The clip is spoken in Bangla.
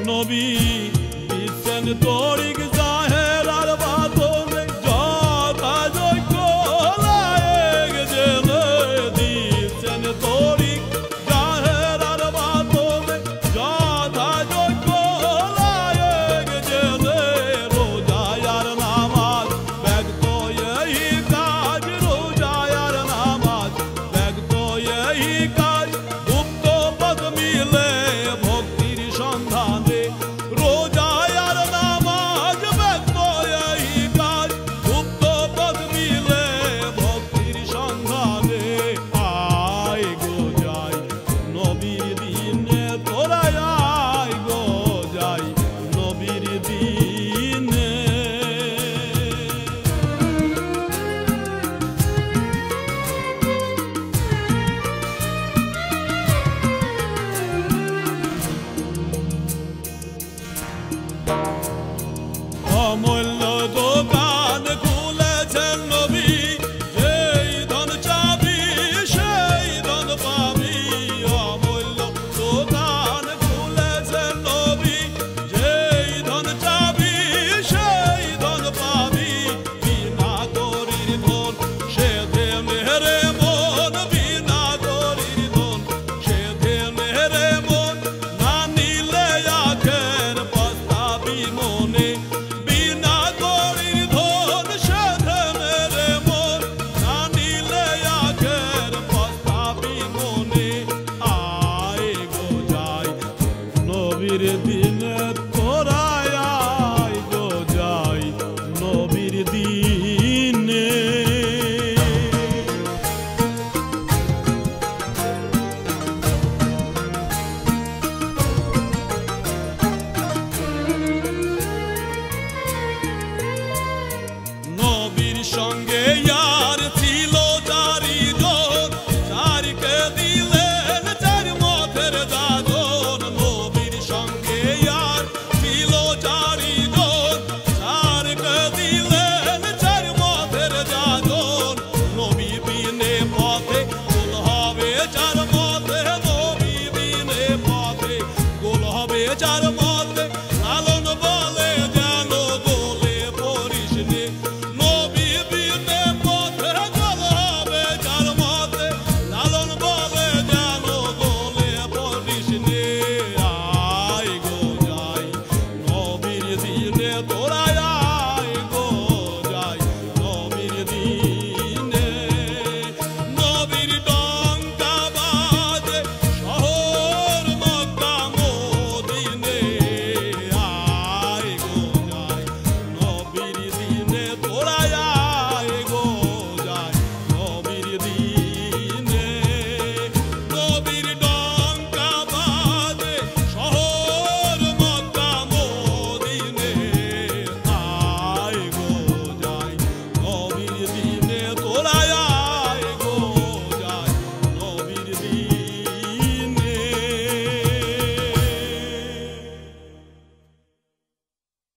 নবী দিচ্ছেন তরিক জাহের আর বাতনে যথাযোগ্য লায়েক জেনে দিচ্ছেন তরিক জাহের আর বাতনে যথাযোগ্য লায়েক জেনে রোজায় আর নামাজ ব্যক্ত এই কাজ রোজায় আর নামাজ ব্যক্ত এই কাজ গুপ্ত পদ মিলে ভক্তির সন্ধানে রোজায় আর নামাজ ব্যক্ত এই কাজ গুপ্ত পদ মিলে ভক্তির সন্ধানে আয় গো যাই নবীর দিনে তোরা আয় গো যাই নবীর দিনে অমূল্য দোকান খুলেছেন নবী যেই ধন চাবি সেই ধন পাবি অমূল্য দোকান খুলেছেন নবী যেই ধন চাবি সেই ধন পাবি বিনা করির ধন সে দে মেরে মন বিনা করির ধন সে দে মেরে মন না নিলে আখের পস্তাবি মনে বিনা করির ধন সাধে মেরে মন না নিলে আখের পস্তাবি মনে আয় গো যাই নবীর দিনে তোরা আয় গো যাই নবীর দিনে নবীর সঙ্গে ইয়ার ছিল চারিজন চারিকে দিলেন চার মথের দাজন নবীর সঙ্গে ইয়ার ছিল চারিজন চারকে দিলেন চার মথের দাজন নবী বিনে পথে গোল হবে চার মথে নবী বিনে পথে গোল হবে চার